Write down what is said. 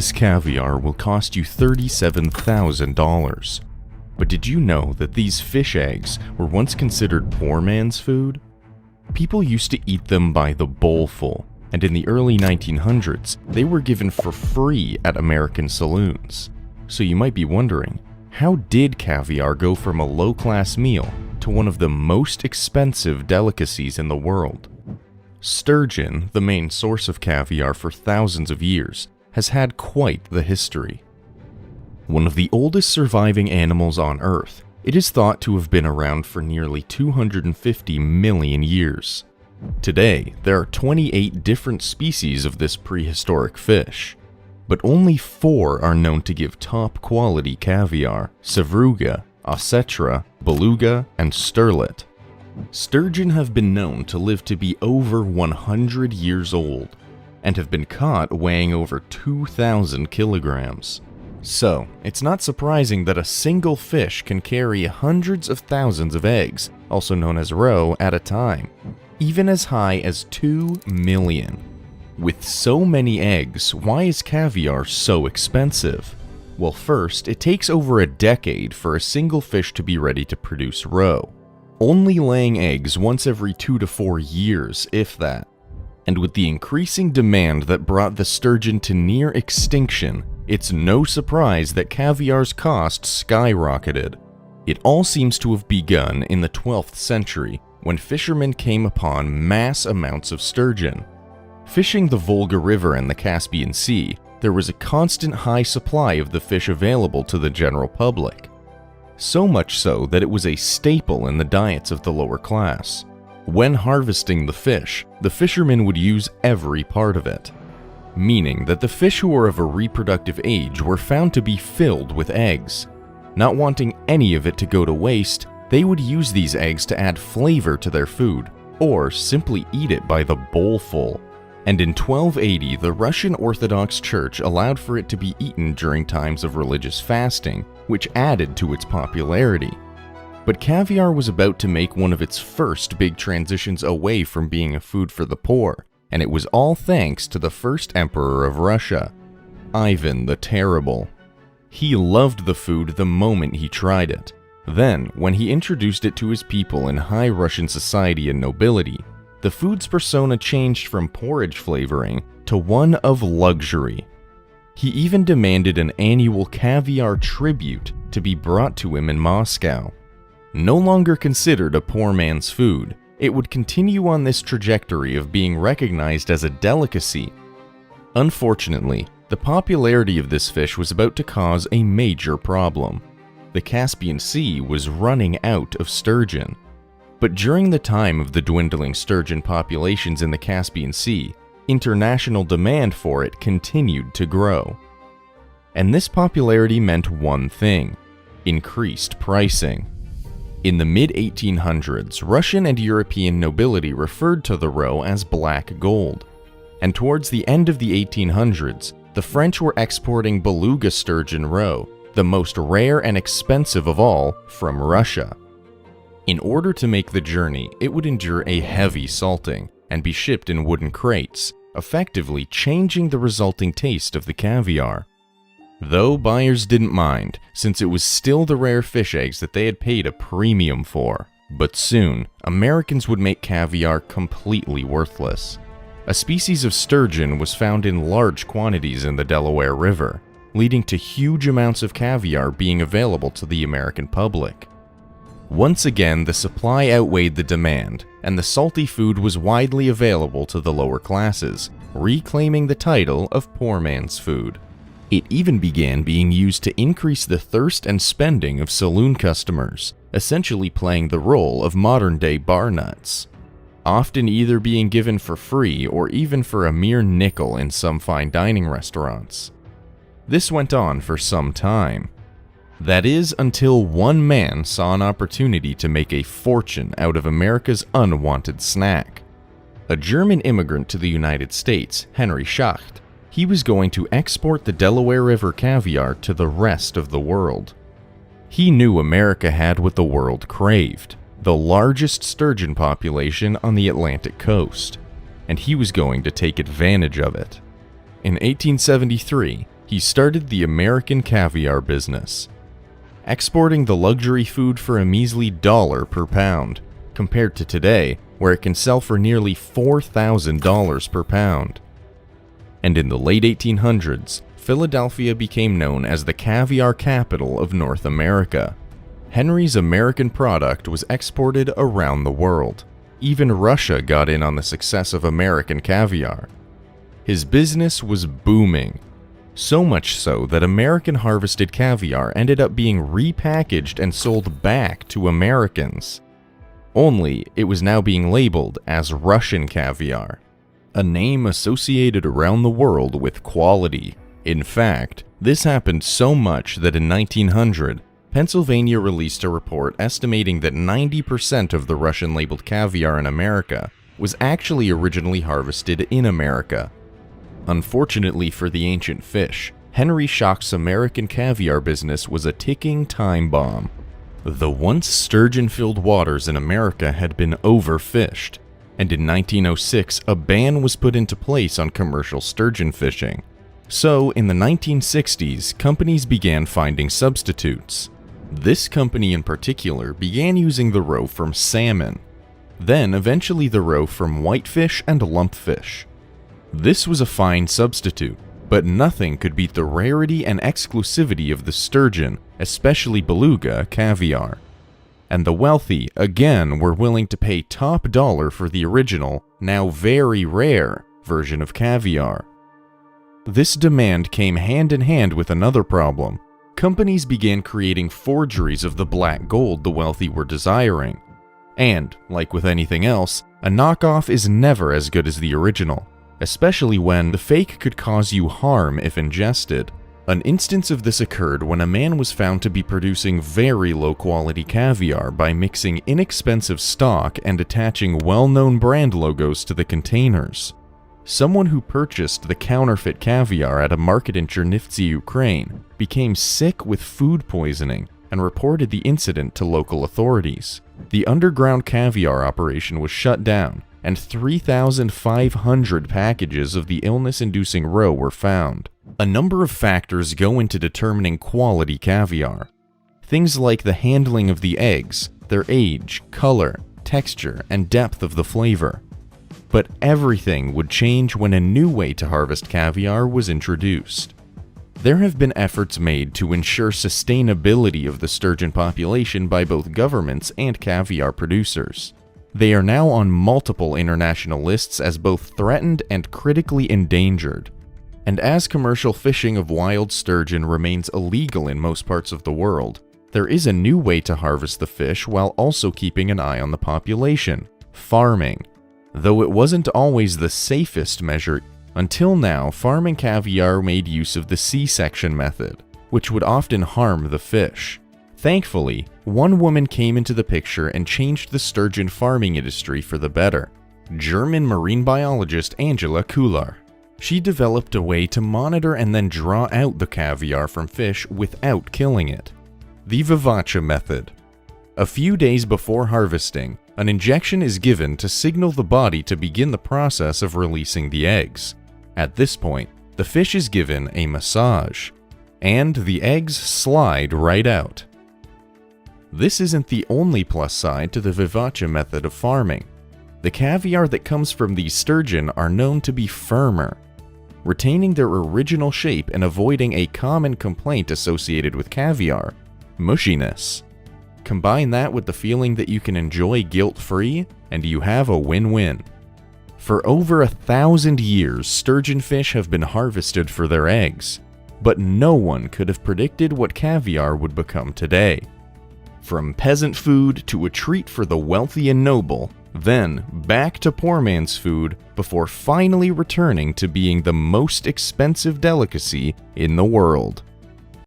This caviar will cost you $37,000. But did you know that these fish eggs were once considered poor man's food? People used to eat them by the bowlful, and in the early 1900s, they were given for free at American saloons. So you might be wondering, how did caviar go from a low-class meal to one of the most expensive delicacies in the world? Sturgeon, the main source of caviar for thousands of years, has had quite the history. One of the oldest surviving animals on Earth, it is thought to have been around for nearly 250 million years. Today, there are 28 different species of this prehistoric fish, but only 4 are known to give top-quality caviar: Sevruga, Osetra, Beluga, and Sterlet. Sturgeon have been known to live to be over 100 years old, and have been caught weighing over 2,000 kilograms. So, it's not surprising that a single fish can carry hundreds of thousands of eggs, also known as roe, at a time, even as high as 2 million. With so many eggs, why is caviar so expensive? Well, first, it takes over a decade for a single fish to be ready to produce roe, only laying eggs once every 2 to 4 years, if that. And with the increasing demand that brought the sturgeon to near extinction, it's no surprise that caviar's cost skyrocketed. It all seems to have begun in the 12th century, when fishermen came upon mass amounts of sturgeon. Fishing the Volga River and the Caspian Sea, there was a constant high supply of the fish available to the general public. So much so that it was a staple in the diets of the lower class. When harvesting the fish, the fishermen would use every part of it, meaning that the fish who were of a reproductive age were found to be filled with eggs. Not wanting any of it to go to waste, they would use these eggs to add flavor to their food, or simply eat it by the bowlful. And in 1280, the Russian Orthodox Church allowed for it to be eaten during times of religious fasting, which added to its popularity. But caviar was about to make one of its first big transitions away from being a food for the poor, and it was all thanks to the first emperor of Russia, Ivan the Terrible. He loved the food the moment he tried it. Then, when he introduced it to his people in high Russian society and nobility, the food's persona changed from porridge flavoring to one of luxury. He even demanded an annual caviar tribute to be brought to him in Moscow. No longer considered a poor man's food, it would continue on this trajectory of being recognized as a delicacy. Unfortunately, the popularity of this fish was about to cause a major problem. The Caspian Sea was running out of sturgeon. But during the time of the dwindling sturgeon populations in the Caspian Sea, international demand for it continued to grow. And this popularity meant one thing: increased pricing. In the mid-1800s, Russian and European nobility referred to the roe as black gold. And towards the end of the 1800s, the French were exporting beluga sturgeon roe, the most rare and expensive of all, from Russia. In order to make the journey, it would endure a heavy salting and be shipped in wooden crates, effectively changing the resulting taste of the caviar. Though buyers didn't mind, since it was still the rare fish eggs that they had paid a premium for. But soon, Americans would make caviar completely worthless. A species of sturgeon was found in large quantities in the Delaware River, leading to huge amounts of caviar being available to the American public. Once again, the supply outweighed the demand, and the salty food was widely available to the lower classes, reclaiming the title of poor man's food. It even began being used to increase the thirst and spending of saloon customers, essentially playing the role of modern-day bar nuts, often either being given for free or even for a mere nickel in some fine dining restaurants. This went on for some time. That is, until one man saw an opportunity to make a fortune out of America's unwanted snack. A German immigrant to the United States, Henry Schacht, he was going to export the Delaware River caviar to the rest of the world. He knew America had what the world craved, the largest sturgeon population on the Atlantic coast, and he was going to take advantage of it. In 1873, he started the American caviar business, exporting the luxury food for a measly $1 per pound, compared to today, where it can sell for nearly $4,000 per pound. And in the late 1800s, Philadelphia became known as the caviar capital of North America. Henry's American product was exported around the world. Even Russia got in on the success of American caviar. His business was booming, so much so that American harvested caviar ended up being repackaged and sold back to Americans. Only it was now being labeled as Russian caviar, a name associated around the world with quality. In fact, this happened so much that in 1900, Pennsylvania released a report estimating that 90% of the Russian-labeled caviar in America was actually originally harvested in America. Unfortunately for the ancient fish, Henry Schock's American caviar business was a ticking time bomb. The once sturgeon-filled waters in America had been overfished, and in 1906 a ban was put into place on commercial sturgeon fishing. So, in the 1960s, companies began finding substitutes. This company in particular began using the roe from salmon, then eventually the roe from whitefish and lumpfish. This was a fine substitute, but nothing could beat the rarity and exclusivity of the sturgeon, especially beluga, caviar. And the wealthy, again, were willing to pay top dollar for the original, now very rare, version of caviar. This demand came hand in hand with another problem. Companies began creating forgeries of the black gold the wealthy were desiring. And, like with anything else, a knockoff is never as good as the original, especially when the fake could cause you harm if ingested. An instance of this occurred when a man was found to be producing very low-quality caviar by mixing inexpensive stock and attaching well-known brand logos to the containers. Someone who purchased the counterfeit caviar at a market in Chernivtsi, Ukraine, became sick with food poisoning and reported the incident to local authorities. The underground caviar operation was shut down, and 3,500 packages of the illness-inducing roe were found. A number of factors go into determining quality caviar. Things like the handling of the eggs, their age, color, texture, and depth of the flavor. But everything would change when a new way to harvest caviar was introduced. There have been efforts made to ensure sustainability of the sturgeon population by both governments and caviar producers. They are now on multiple international lists as both threatened and critically endangered. And as commercial fishing of wild sturgeon remains illegal in most parts of the world, there is a new way to harvest the fish while also keeping an eye on the population: farming. Though it wasn't always the safest measure, until now farming caviar made use of the C-section method, which would often harm the fish. Thankfully, one woman came into the picture and changed the sturgeon farming industry for the better: German marine biologist Angela Kuhler. She developed a way to monitor and then draw out the caviar from fish without killing it: the vivace method. A few days before harvesting, an injection is given to signal the body to begin the process of releasing the eggs. At this point, the fish is given a massage, and the eggs slide right out. This isn't the only plus side to the vivace method of farming. The caviar that comes from these sturgeon are known to be firmer, retaining their original shape and avoiding a common complaint associated with caviar: mushiness. Combine that with the feeling that you can enjoy guilt-free, and you have a win-win. For over 1,000 years, sturgeon fish have been harvested for their eggs, but no one could have predicted what caviar would become today. From peasant food to a treat for the wealthy and noble, then back to poor man's food, before finally returning to being the most expensive delicacy in the world.